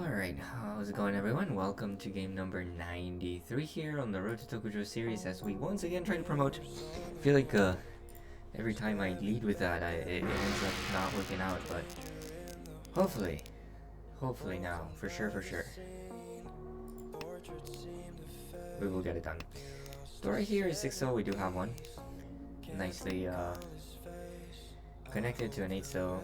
Alright, how's it going everyone? Welcome to game number 93 here on the Road to Tokujou series as we once again try to promote. I feel like every time I lead with that, it ends up not working out, but hopefully now, for sure, we will get it done. So right here is 6-0, we do have one. Nicely connected to an 8-0.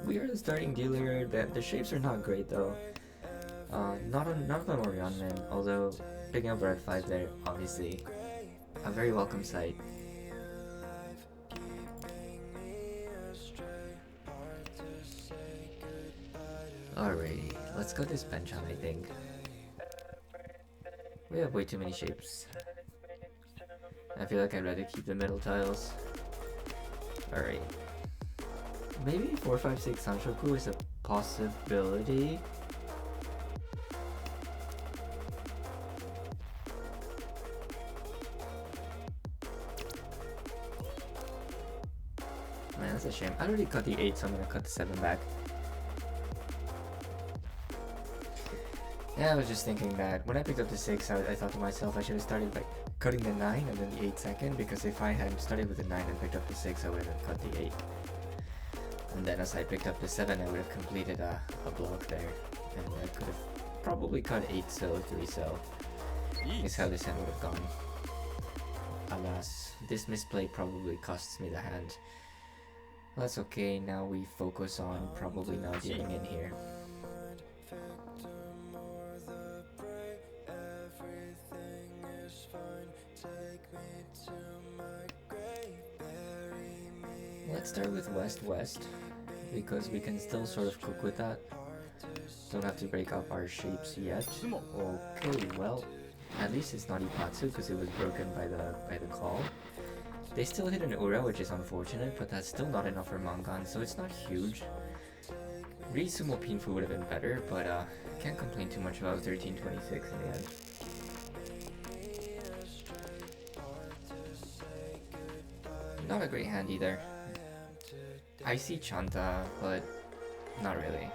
We are the starting dealer. The shapes are not great though. Not of them are on men, although picking up red 5 there, obviously a very welcome sight. Alrighty, let's cut this bench on, I think. We have way too many shapes. I feel like I'd rather keep the middle tiles. Alright. Maybe 456 Sanshoku is a possibility. Man, that's a shame. I already cut the 8, so I'm gonna cut the 7 back. Yeah, I was just thinking that when I picked up the 6, I thought to myself I should have started by cutting the 9 and then the 8 second, because if I had started with the 9 and picked up the 6, I would have cut the 8. And then as I picked up the 7, I would have completed a block there. And I could have probably cut 8 so 3 so. Is how this hand would have gone. Alas, this misplay probably costs me the hand. That's okay, now we focus on probably not getting in here. Let's start with west-west, because we can still sort of cook with that. Don't have to break up our shapes yet. Okay, well, at least it's not Ipatsu because it was broken by the call. They still hit an Ura, which is unfortunate, but that's still not enough for Mangan, so it's not huge. Risumo Pinfu would have been better, but can't complain too much about 1326 in the end. Not a great hand either. I see Chanta, but not really.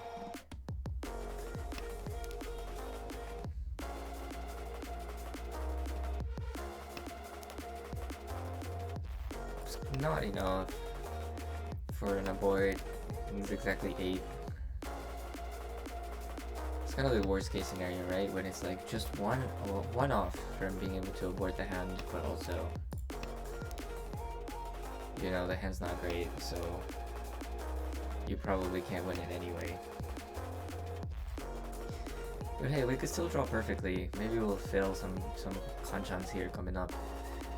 It's not enough for an abort. It's exactly 8. It's kind of the worst case scenario, right? When it's like just one off from being able to abort the hand, but also, you know, the hand's not great, so you probably can't win it anyway. But hey, we could still draw perfectly. Maybe we'll fail some kanchans here coming up.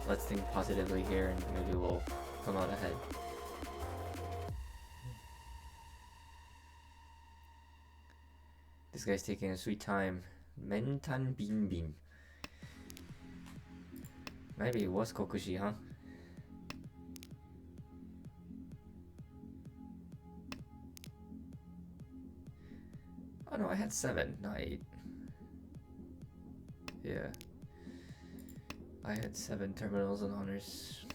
Let's think positively here and maybe we'll come out ahead. This guy's taking a sweet time. Mentan Beam Beam. Maybe it was Kokushi, huh? Oh no, I had 7, not 8. Yeah. I had 7 terminals and honors.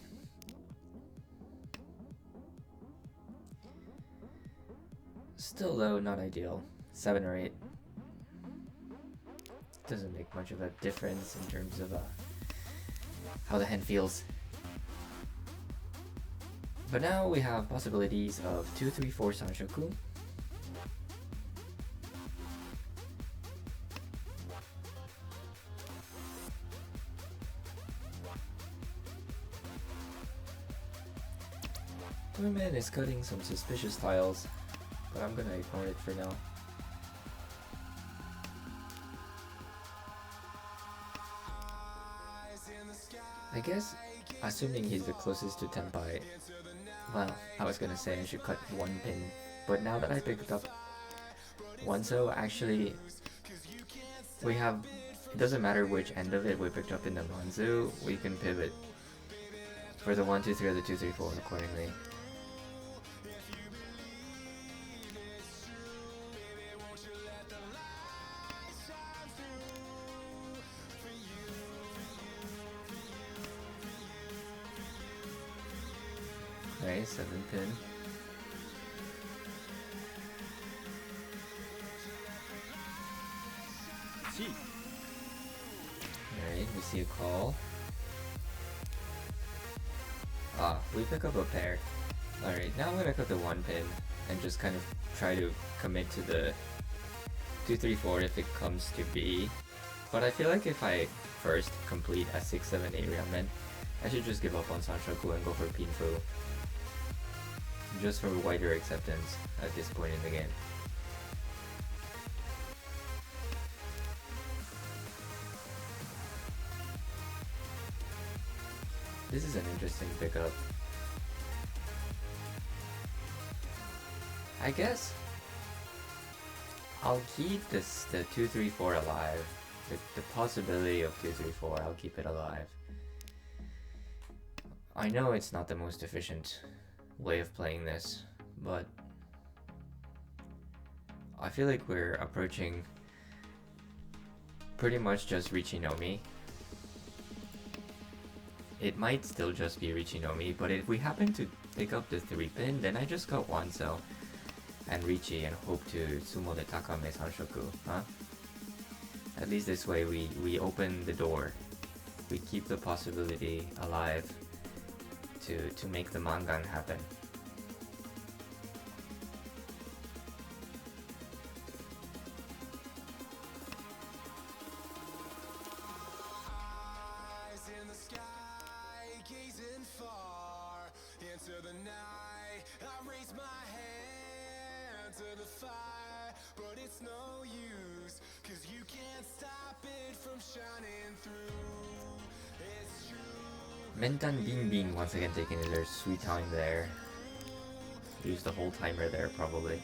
Still though, not ideal. 7 or 8. Doesn't make much of a difference in terms of how the hand feels. But now we have possibilities of 2, 3, 4 Sanshoku. Man is cutting some suspicious tiles, but I'm gonna ignore it for now. I guess, assuming he's the closest to Tenpai, well, I was gonna say I should cut 1 pin, but now that I picked up 1 so, actually, we have, it doesn't matter which end of it we picked up in the Manzu, we can pivot for the 1, 2, 3 or the 2, 3, 4 accordingly. Nice, 7 pin. Alright, we see a call. We pick up a pair. Alright, now I'm gonna cut the 1 pin and just kind of try to commit to the 2-3-4 if it comes to be. But I feel like if I first complete a 6-7-8 Ryamen, I should just give up on Sanshoku and go for Pinfu. Just for wider acceptance at this point in the game. This is an interesting pickup. I guess I'll keep the 2-3-4 alive. The possibility of 2-3-4, I'll keep it alive. I know it's not the most efficient way of playing this, but I feel like we're approaching pretty much just Richinomi. It might still just be Richinomi, but if we happen to pick up the 3 pin, then I just got 1 cell and Richi and hope to sumo the Takame Sanshoku, huh? At least this way we open the door. We keep the possibility alive to make the mangan happen. Mentan Bing Bing once again taking their sweet time there. Use the whole timer there probably.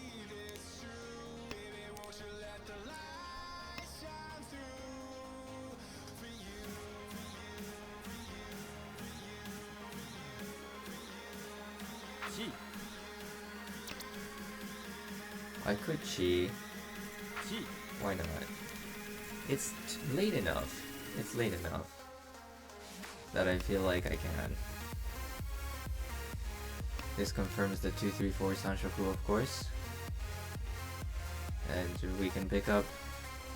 I could chi. Why not? It's late enough. It's late enough that I feel like I can. This confirms the 2-3-4 Sanshoku, of course. And we can pick up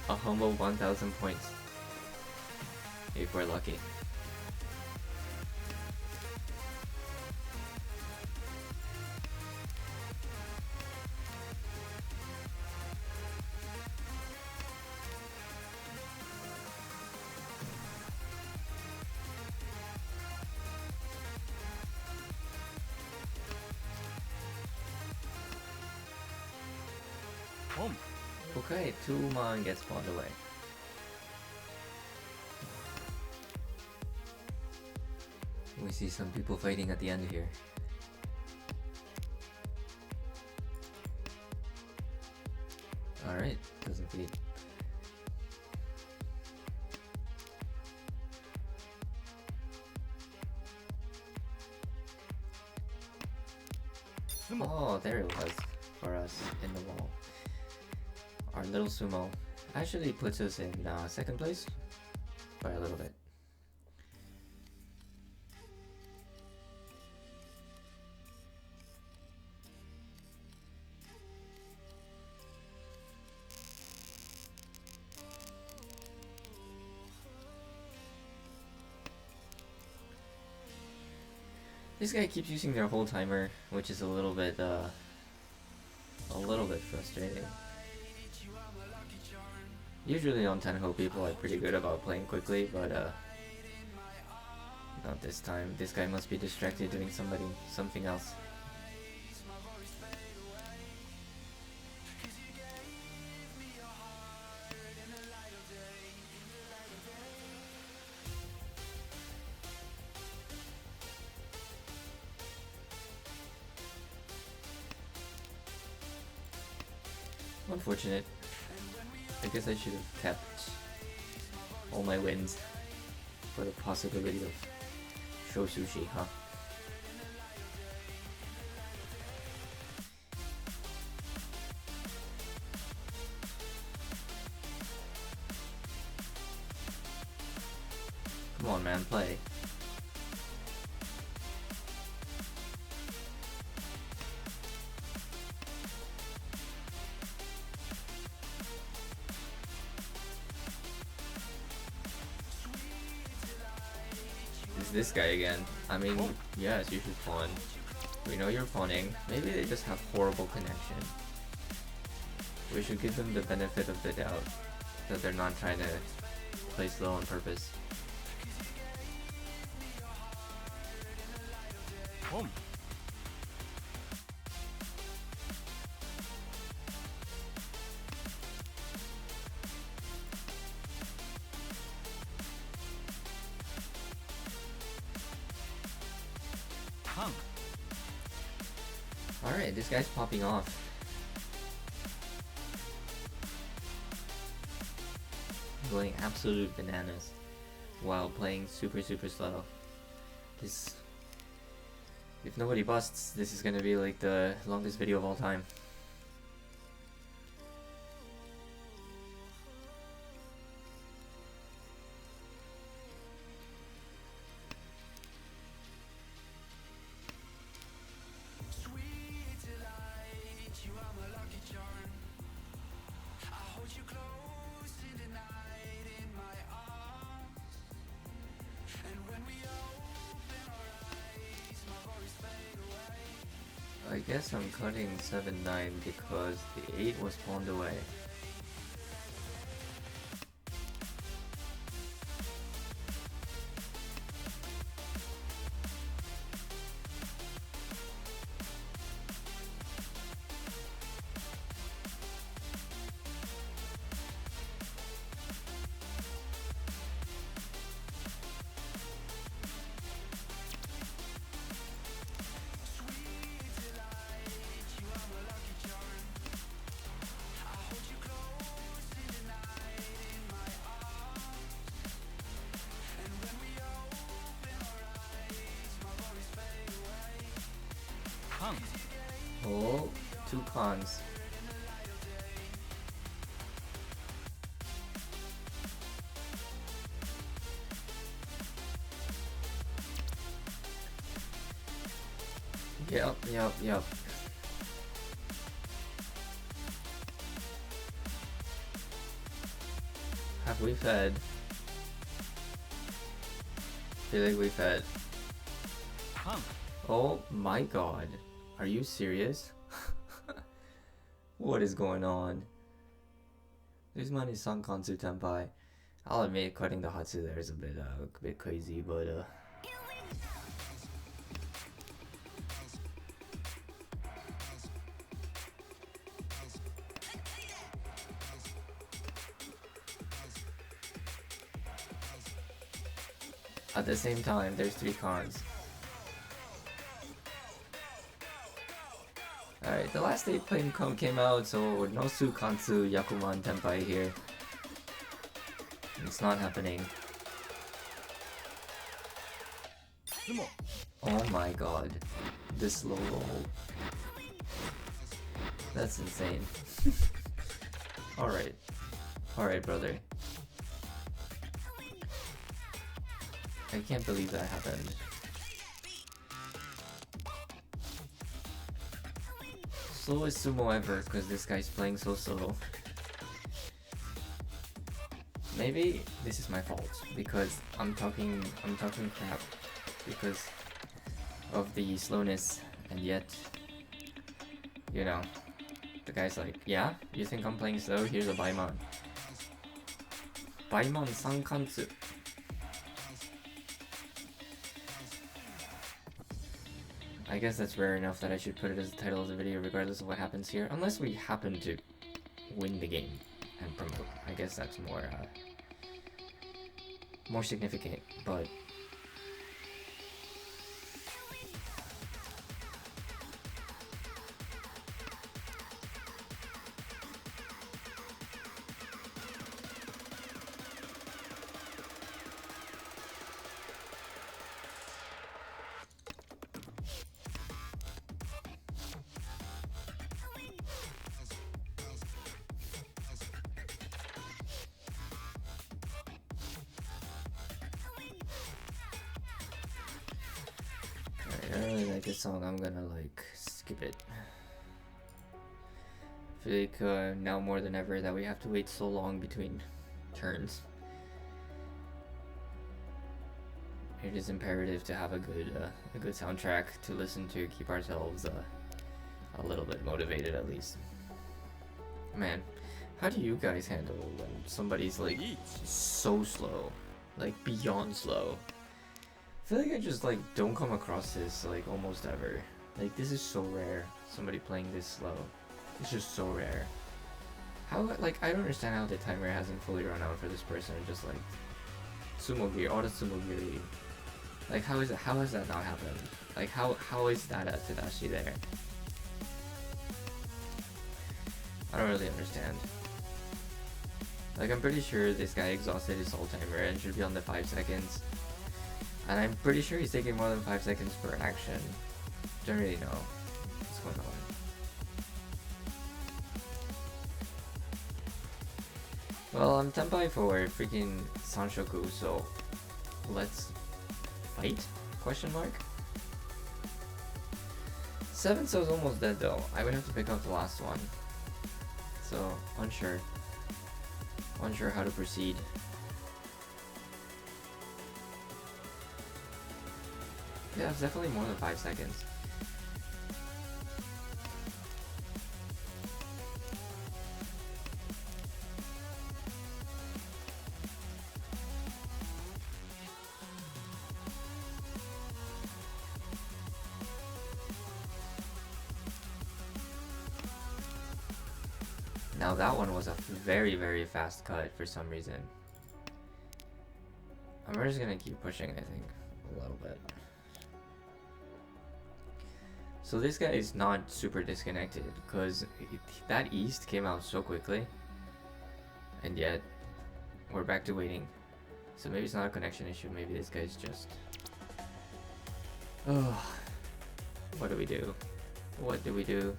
a humble 1,000 points if we're lucky. Okay, 2 man gets spawned away. We see some people fighting at the end here. Alright, doesn't feed. Oh, there it was for us in the wall. Our little sumo actually puts us in 2nd place by a little bit. This guy keeps using their whole timer, which is a little bit frustrating. Usually on Tenhou people are pretty good about playing quickly, but not this time. This guy must be distracted doing something else. Unfortunate. I guess I should have kept all my wins for the possibility of show sushi, huh? Come on, man, play. It's this guy again. I mean, yes, you should pawn. We know you're pawning. Maybe they just have horrible connection. We should give them the benefit of the doubt that they're not trying to play slow on purpose. Alright, this guy's popping off. Going absolute bananas while playing super slow. This, if nobody busts, this is gonna be like the longest video of all time. I guess I'm cutting 7-9 because the 8 was pawned away. Oh, 2 cons. Yep. Have we fed? Feel like we fed. Oh my god. Are you serious? What is going on? This man is Sankansu Tenpai. I'll admit cutting the Hatsu there is a bit crazy, but at the same time, there's 3 cons. Alright, the last 8 plane came out, so no Sukansu Yakuman Tenpai here. It's not happening. Oh my god. This low roll. That's insane. Alright. Alright, brother. I can't believe that happened. Slowest sumo ever, because this guy's playing so slow. Maybe this is my fault because I'm talking crap because of the slowness, and yet, you know, the guy's like, yeah, you think I'm playing slow? Here's a Baimon. Baimon Sankansu. I guess that's rare enough that I should put it as the title of the video regardless of what happens here, unless we happen to win the game and promote. I guess that's more significant, but I really like this song. I'm gonna like skip it. I feel like now more than ever that we have to wait so long between turns. it is imperative to have a good soundtrack to listen to, keep ourselves a little bit motivated at least. Man, how do you guys handle when somebody's like so slow, like beyond slow? I feel like I just like don't come across this like almost ever. Like this is so rare, somebody playing this slow. It's just so rare. How, like, I don't understand how the timer hasn't fully run out for this person. Just like sumo gear, auto sumo gear. Like how has that not happened? Like how is that a Tadashi there? I don't really understand. Like I'm pretty sure this guy exhausted his soul timer and should be on the 5 seconds. And I'm pretty sure he's taking more than 5 seconds per action. Don't really know what's going on. Well, I'm tenpai for freaking Sanshoku, so let's fight? Question mark? 7 so is almost dead though. I would have to pick up the last one. So, unsure. Unsure how to proceed. Yeah, it's definitely more than 5 seconds. Now that one was a very, very fast cut for some reason. I'm just gonna keep pushing, I think, a little bit. So this guy is not super disconnected, because that East came out so quickly. And yet, we're back to waiting. So maybe it's not a connection issue, maybe this guy's just... Oh, what do we do? What do we do?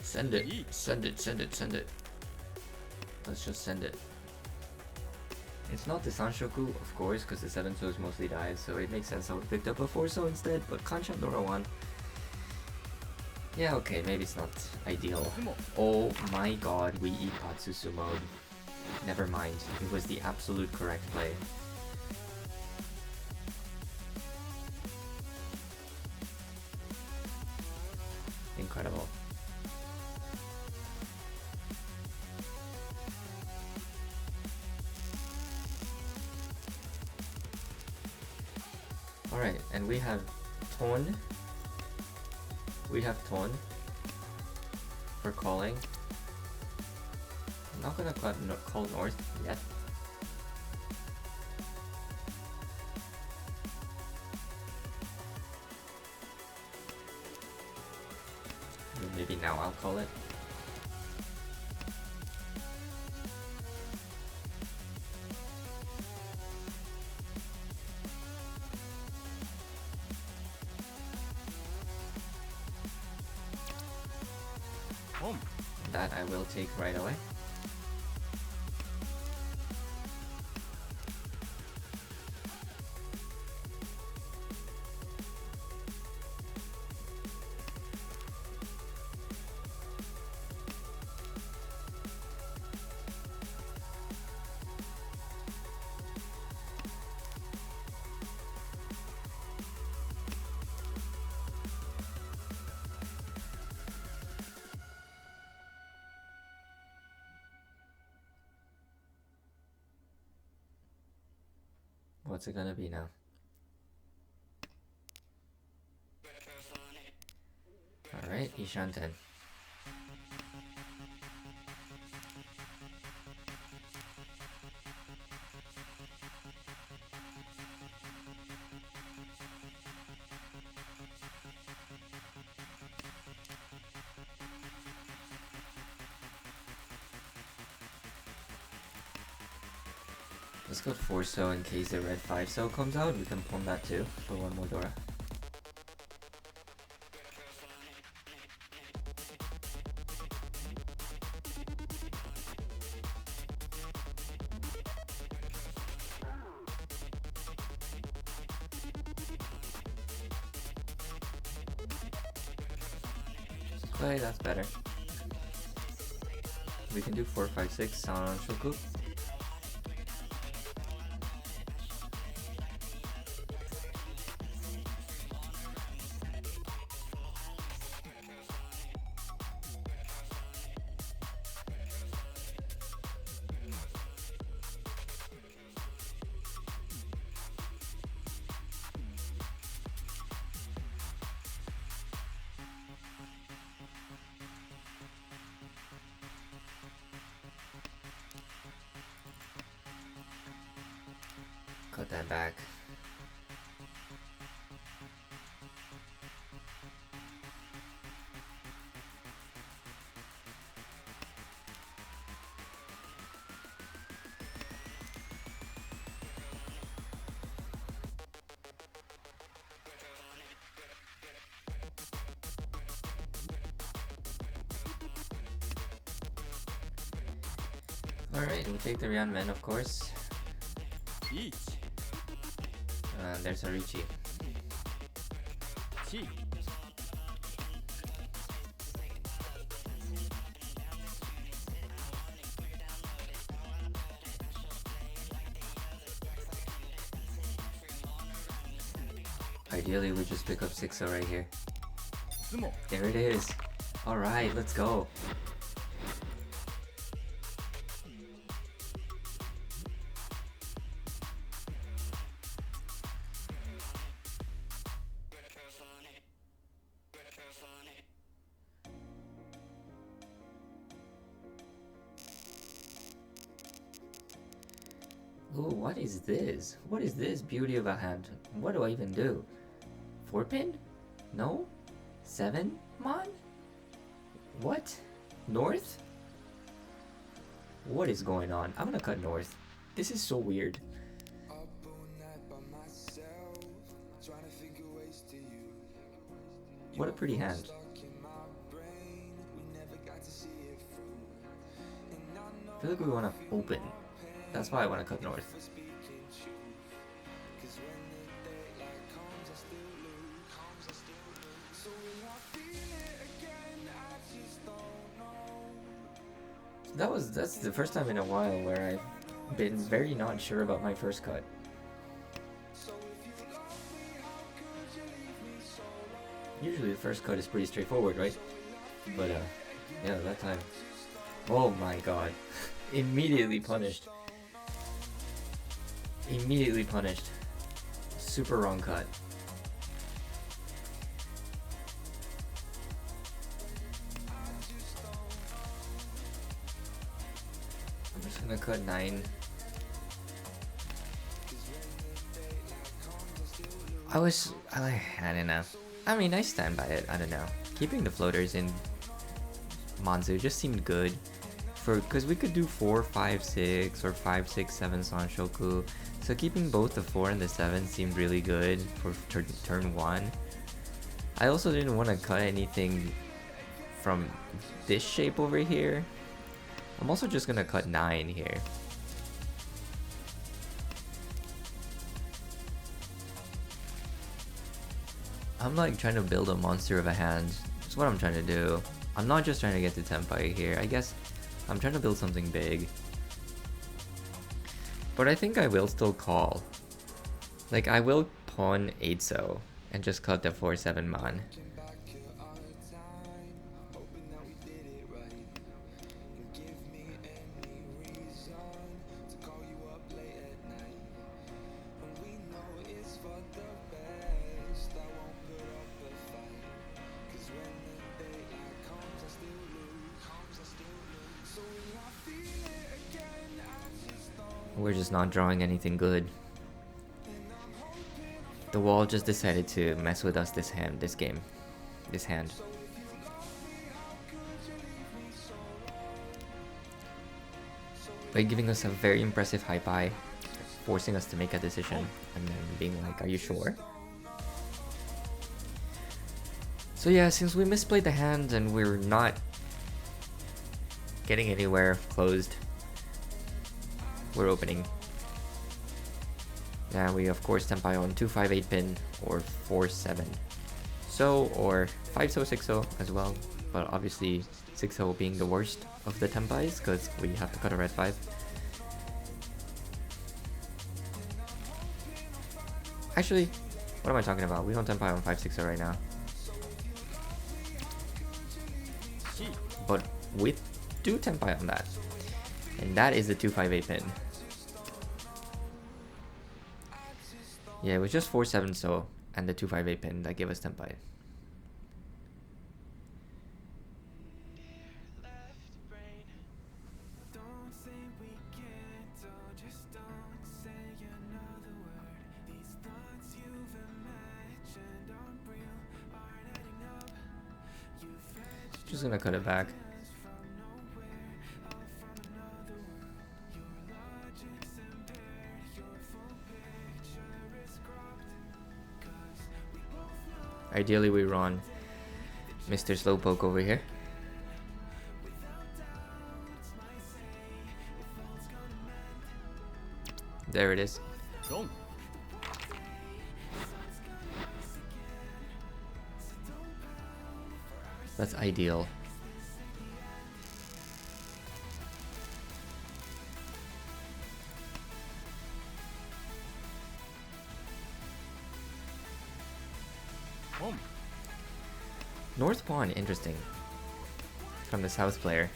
Send it, send it, send it, send it. Let's just send it. It's not the Sanshoku, of course, because the 7 So's mostly dies, so it makes sense I would picked up a 4 So instead, but Kansha Dora 1. Yeah, okay, maybe it's not ideal. Oh my god, we Ipatsu sumoed. Never mind, it was the absolute correct play. Incredible. Alright, and we have Ton. We have Ton for calling. I'm not gonna call north yet. Maybe now I'll call it. That I will take right away. What's it gonna be now? Alright, Ishanten. Let's go 4 So in case the red 5 So comes out. We can pwn that too for one more Dora. Okay, that's better. We can do 4, 5, 6 sound on Shoku. that back. Alright, we take the Ryanman, of course. There's Horichi. Ideally, we just pick up 6-0 right here. There it is. Alright, let's go. Ooh, what is this? What is this beauty of a hand? What do I even do? 4-pin? No? 7 mon? What? North? What is going on? I'm gonna cut north. This is so weird. What a pretty hand. I feel like we want to open. That's why I want to cut north. That's the first time in a while where I've been very not sure about my first cut. Usually the first cut is pretty straightforward, right? But yeah, that time. Oh my god. Immediately punished. Immediately punished. Super wrong cut. I'm just gonna cut 9. I don't know. I mean, I stand by it. I don't know. Keeping the floaters in Manzu just seemed good. Because we could do 4, 5, 6 or 5, 6, 7 Sanshoku. So keeping both the 4 and the 7 seemed really good for turn 1. I also didn't want to cut anything from this shape over here. I'm also just going to cut 9 here. I'm like trying to build a monster of a hand. That's what I'm trying to do. I'm not just trying to get to Tenpai here. I guess I'm trying to build something big. But I think I will still call. Like, I will pawn 8-so and just cut the 4-7 man. We're just not drawing anything good. The wall just decided to mess with us this hand. By giving us a very impressive high pie, forcing us to make a decision, and then being like, are you sure? So yeah, since we misplayed the hand and we're not getting anywhere closed, we're opening. Now we of course Tenpai on 2-5-8 pin or 4-7 so, or 5-so 6-so as well, but obviously 6-so being the worst of the Tenpais because we have to cut a red 5. Actually, what am I talking about? We don't Tenpai on 5-6-so right now. But we do Tenpai on that. And that is the 2-5-8 pin. Yeah, it was just 4-7 so and the 2-5-8 pin that gave us Tenpai. Just gonna cut it back. Ideally we run Mr. Slowpoke over here. There it is. Go. That's ideal. Home. North Pawn, interesting. From the South player.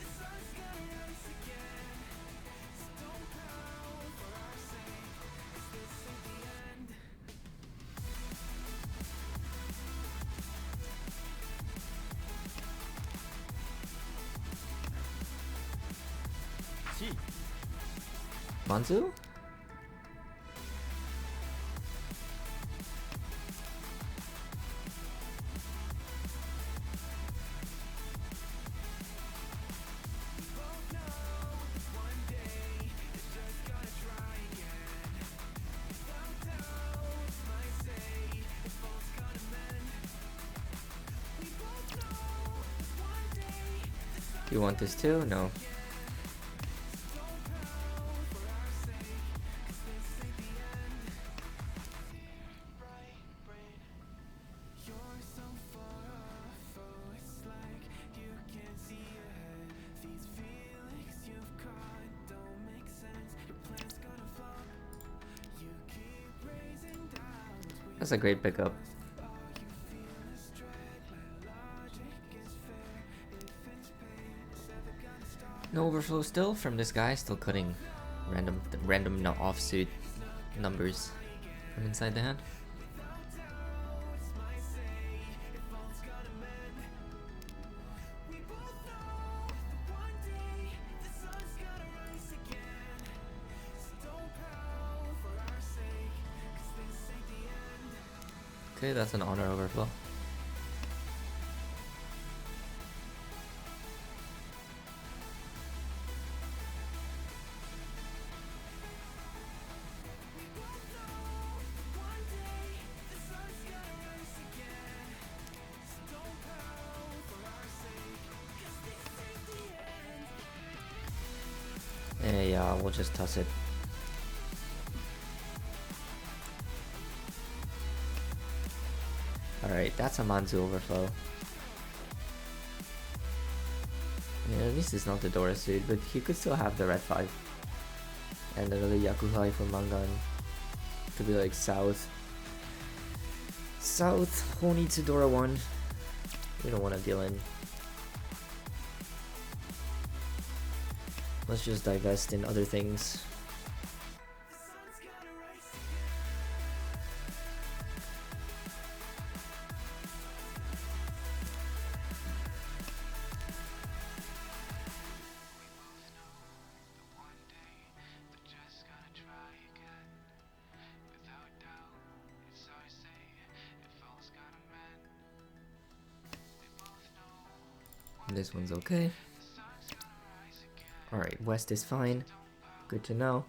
C. Manzu? Do you want this too? No. That's a great pickup. No overflow still from this guy, still cutting random offsuit numbers from inside the hand. Okay, that's an honor overflow. Yeah, we'll just toss it. Alright, that's a Manzu overflow. Yeah, at least it's not the Dora suit, but he could still have the red 5. And another Yakuhai for Mangan. Could be like South. South, Honi to Dora 1. We don't want to deal in. Let's just divest in other things. This one's okay. Alright, West is fine. Good to know.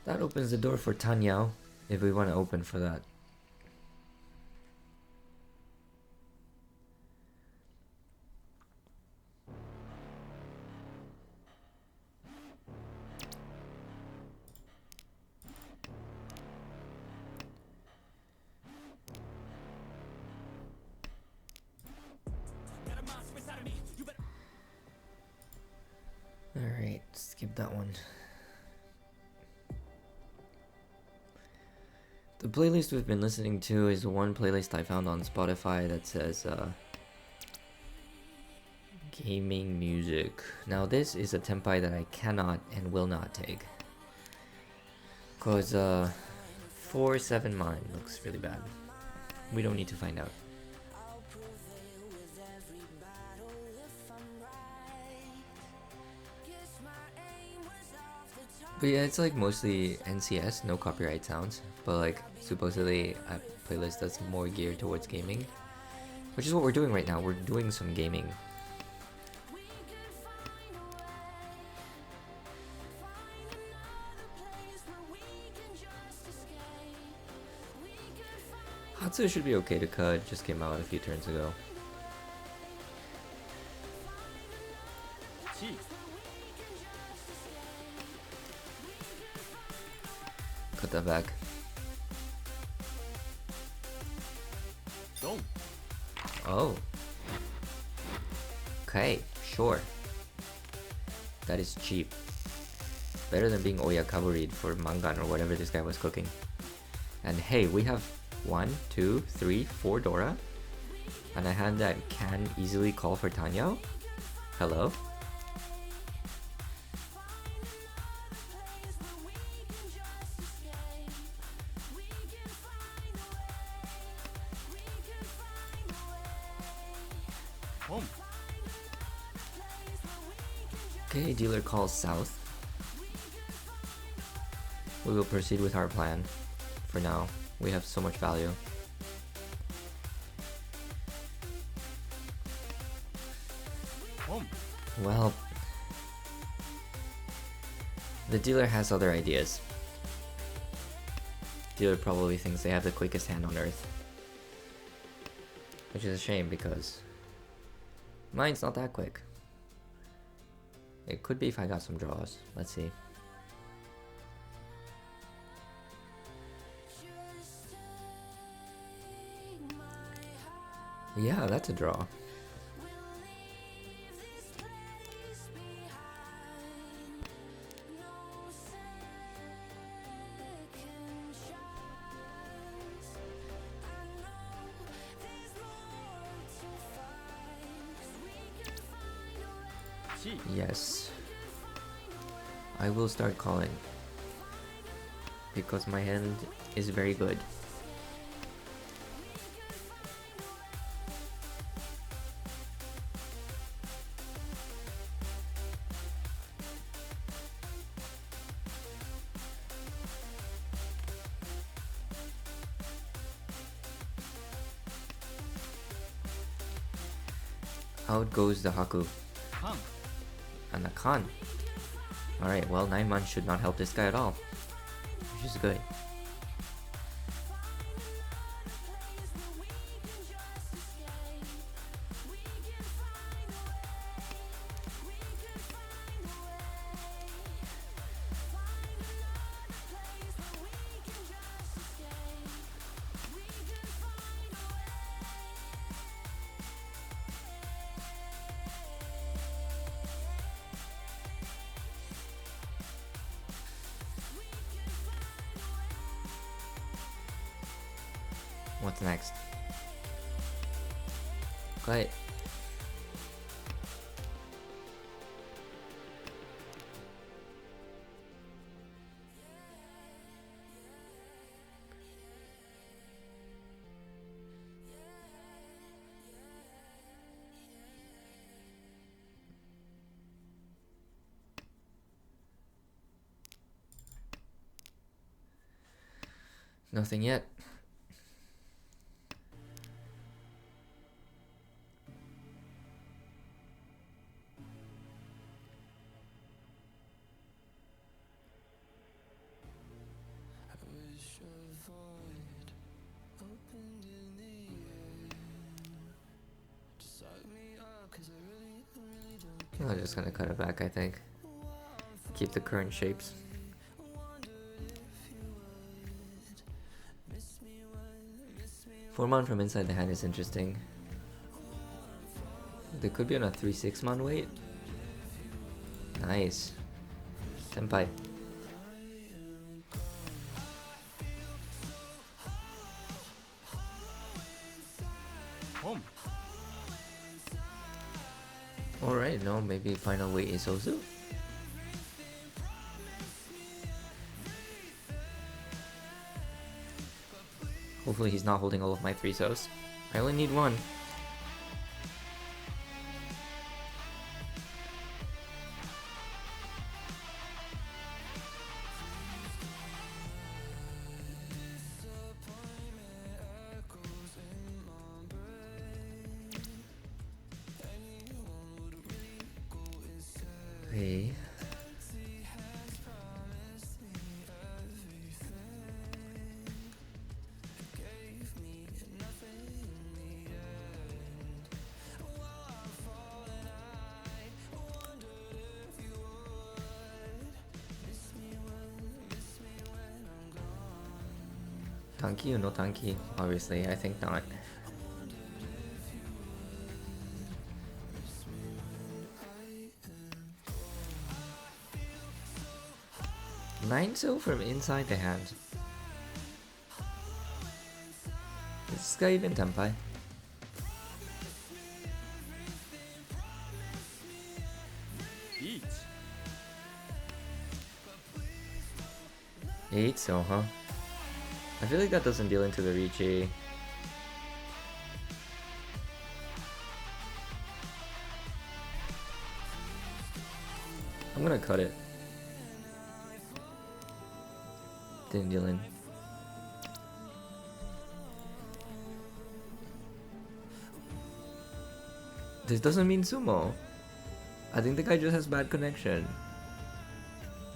That opens the door for Tenhou, if we want to open for that. Alright, skip that one. The playlist we've been listening to is one playlist I found on Spotify that says gaming music. Now this is a tempai that I cannot and will not take. Cause 4-7 mine looks really bad. We don't need to find out. But yeah, it's like mostly NCS, no copyright sounds. But like supposedly a playlist that's more geared towards gaming, which is what we're doing right now. We're doing some gaming Katsu should be okay to cut, just came out a few turns ago. 1 Cut that back. ドン Oh. Okay, sure. That is cheap. Better than being oyakaburied for mangan or whatever this guy was cooking. And hey, we have 1, 2, 3, 4 Dora. And a hand that can easily call for Tenhou? Hello? Home. Okay, dealer calls south. We will proceed with our plan. For now, we have so much value. Home. Well, the dealer has other ideas. Dealer probably thinks they have the quickest hand on earth. Which is a shame because mine's not that quick. It could be if I got some draws. Let's see. Yeah, that's a draw. Yes. I will start calling. Because my hand is very good. Out goes the Haku. Kan. And a Khan. Alright, well 9 months should not help this guy at all. Which is good. What's next? Quiet. Nothing yet. I'm just gonna cut it back, I think. Keep the current shapes. Four-man from inside the hand is interesting. They could be on a 3-6 man weight. Nice. Senpai. Home. Alright, no, maybe final weight is Ozu. Hopefully he's not holding all of my 3-sos. I only need one. Okay. Tanki or no Tanki? Obviously, I think not. Nine so from inside the hand. Is this guy even Tenpai? Eat. 8 so, huh? I feel like that doesn't deal into the Richi. I'm gonna cut it. Didn't deal in. This doesn't mean sumo. I think the guy just has bad connection.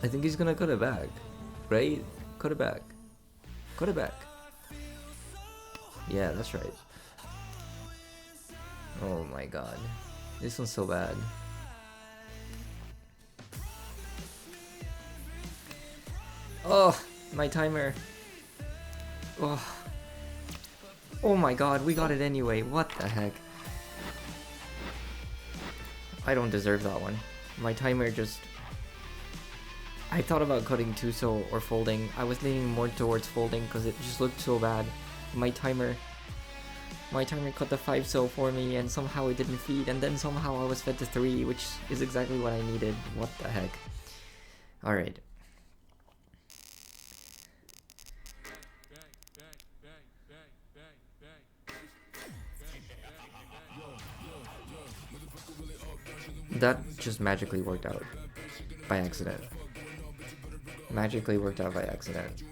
I think he's gonna cut it back. Right? Cut it back. Cut it back. Yeah, that's right. Oh my god. This one's so bad. Oh, my timer. Oh. Oh my god, we got it anyway. What the heck? I don't deserve that one. My timer just... I thought about cutting 2-so or folding. I was leaning more towards folding because it just looked so bad. My timer cut the 5-so for me and somehow it didn't feed, and then somehow I was fed to 3, which is exactly what I needed. What the heck? Alright. That just magically worked out by accident. Magically worked out by accident.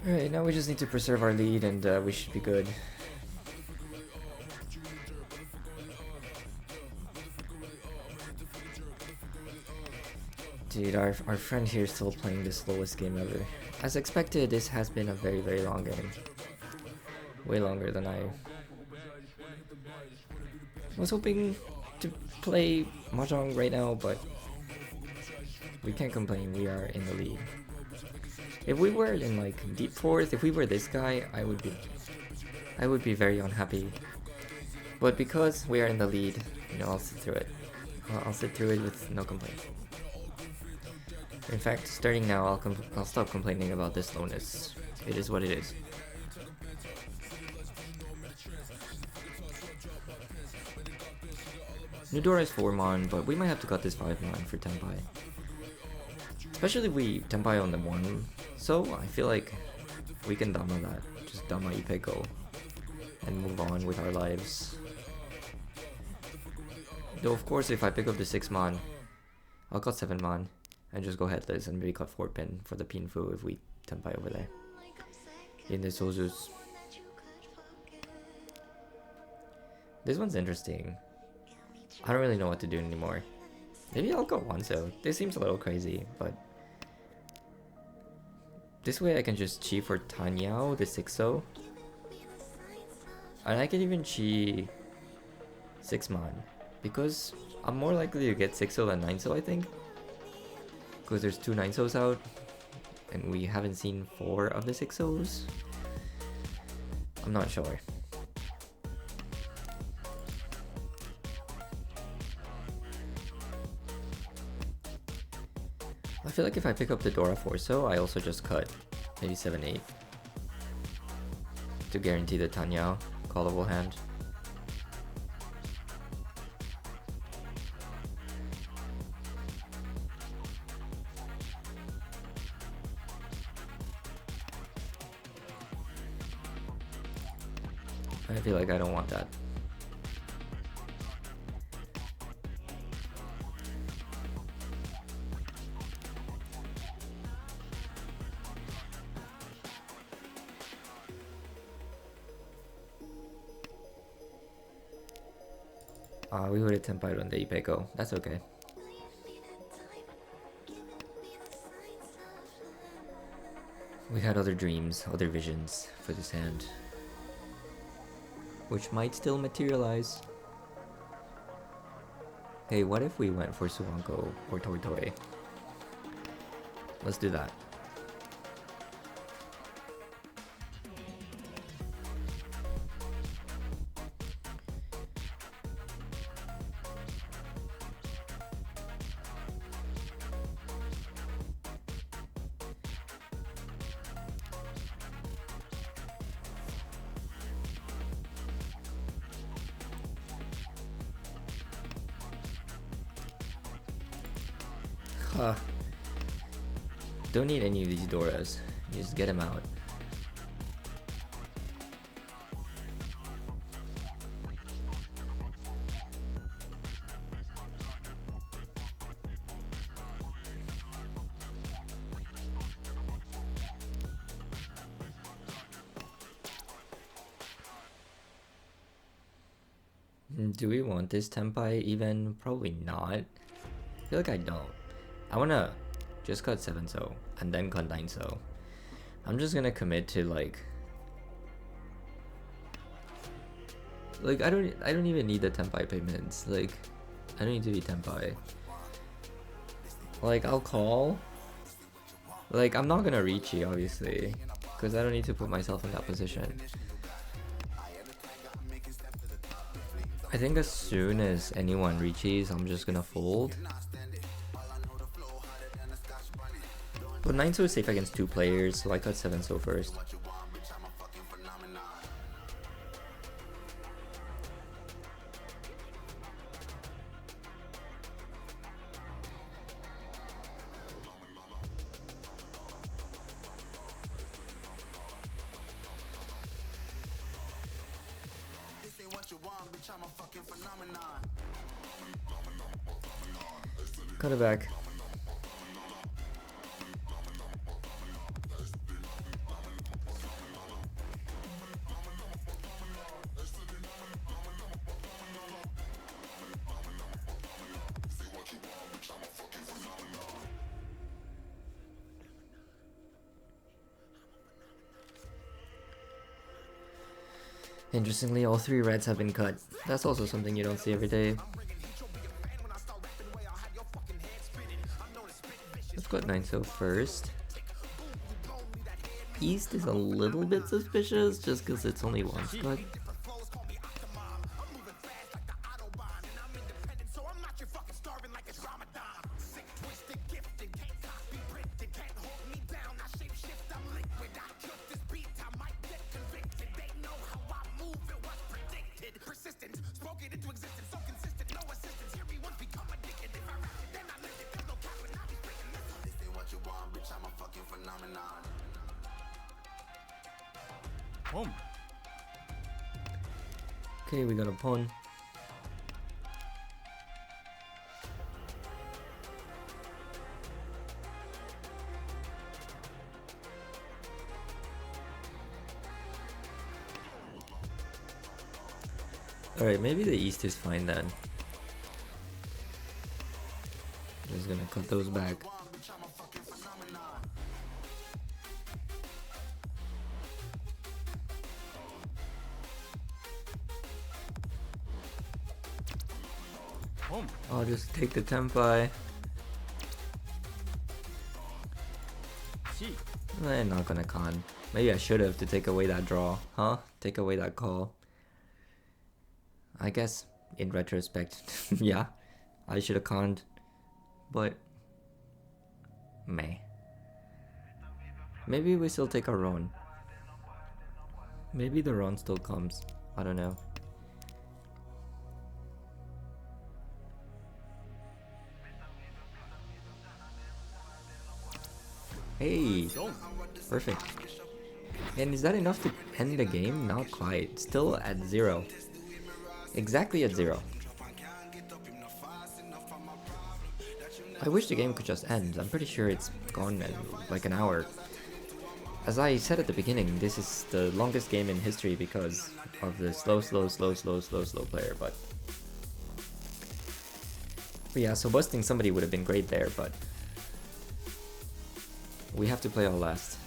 Alright, now we just need to preserve our lead and we should be good. Dude, our friend here is still playing the slowest game ever. As expected, this has been a very, very long game. Way longer than I was hoping to play Mahjong right now, but we can't complain, we are in the lead. If we were in like deep fourth, if we were this guy, I would be very unhappy. But because we are in the lead, you know, I'll sit through it. I'll sit through it with no complaints. In fact, starting now, I'll stop complaining about this slowness. It is what it is. Nudora is 4 mon, but we might have to cut this 5 mon for Tenpai. Especially if we Tenpai on the 1, so I feel like we can Dama that. Just Dama Ipeko and move on with our lives. Though of course if I pick up the 6 mon, I'll cut 7 mon and just go headless and maybe cut 4 pin for the Pinfu if we Tenpai over there. In the Sozus. This one's interesting. I don't really know what to do anymore. Maybe I'll go 1-so. This seems a little crazy, but this way I can just chi for Tanyao, the 6-so. And I can even chi 6 mon. Because I'm more likely to get 6-so than 9-so, I think. Because there's 2 9-sos out. And we haven't seen 4 of the 6-sos. I'm not sure. I feel like if I pick up the Dora 4-so, I also just cut maybe 7-8 to guarantee the Tanyao callable hand. I feel like I don't want that. We would have Tenpai on the Ipeko. That's okay. We had other dreams, other visions for this hand, which might still materialize. Hey, what if we went for Suwanko or Tortoi? Let's do that. Don't need any of these Doras. You just get him out. Do we want this Tenpai even? Probably not. I feel like I don't. I wanna just cut 7-so and then cut 9-so. I'm just gonna commit to like I don't even need the Tenpai payments. Like I don't need to be Tenpai. Like I'll call. Like I'm not gonna reach you obviously, because I don't need to put myself in that position. I think as soon as anyone reaches, I'm just gonna fold. But 9-so is safe against 2 players, so I cut 7-so first. Cut it back. Interestingly, all 3 reds have been cut. That's also something you don't see every day. Let's cut 9-so first. East is a little bit suspicious just because it's only one cut. Okay, we got a pawn. Alright, maybe the east is fine then. Just gonna cut those back. I'll just take the Tenpai. I'm not gonna con. Maybe I should have to take away that draw. Huh? Take away that call. I guess in retrospect, yeah, I should have conned. But meh. Maybe we still take a run. Maybe the run still comes. I don't know. Hey, perfect. And is that enough to end the game? Not quite. Still at 0. Exactly at 0. I wish the game could just end. I'm pretty sure it's gone in like an hour. As I said at the beginning, this is the longest game in history because of the slow player, but yeah, so busting somebody would have been great there, but we have to play all last.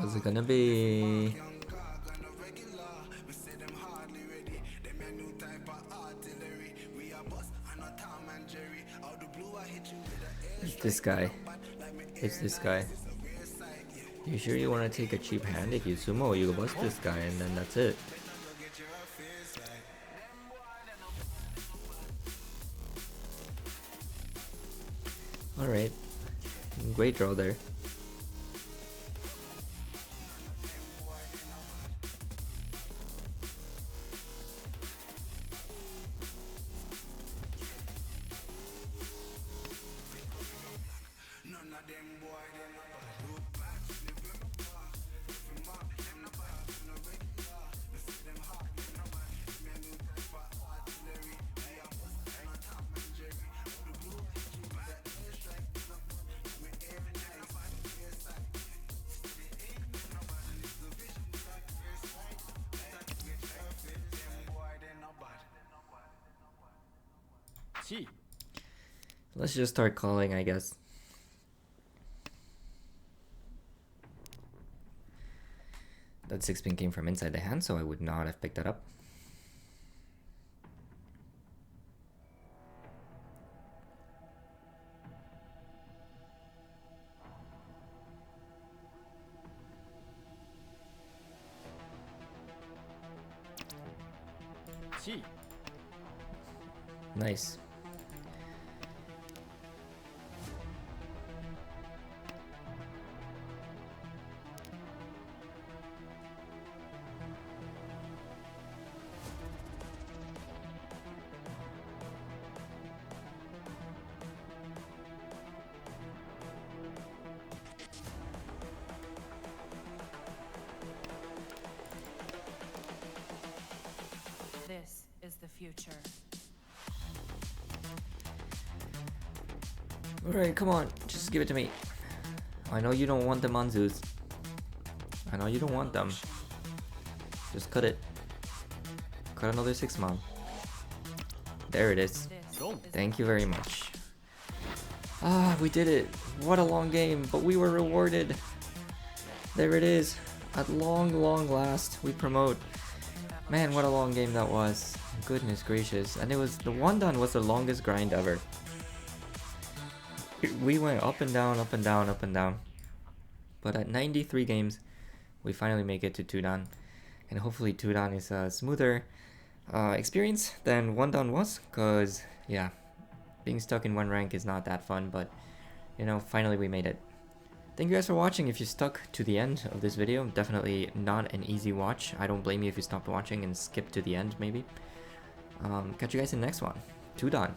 What's it gonna be? It's this guy. It's this guy. You sure you want to take a cheap hand? If you sumo, you bust this guy and then that's it. Alright. Great draw there. Let's just start calling, I guess. That 6-pin came from inside the hand, so I would not have picked that up. Nice. This is the future. Alright, come on, just give it to me. I know you don't want the Manzus. I know you don't want them. Just cut it. Cut another 6 mom. There it is. Thank you very much. Ah, we did it. What a long game, but we were rewarded. There it is. At long last, we promote. Man, what a long game that was. Goodness gracious. And it was, the one done was the longest grind ever. We went up and down, up and down, up and down. But at 93 games, we finally make it to 2-dan. And hopefully 2-dan is a smoother experience than 1-dan was. Because, yeah, being stuck in one rank is not that fun. But, you know, finally we made it. Thank you guys for watching. If you stuck to the end of this video, definitely not an easy watch. I don't blame you if you stopped watching and skipped to the end, maybe. Catch you guys in the next one. 2-dan.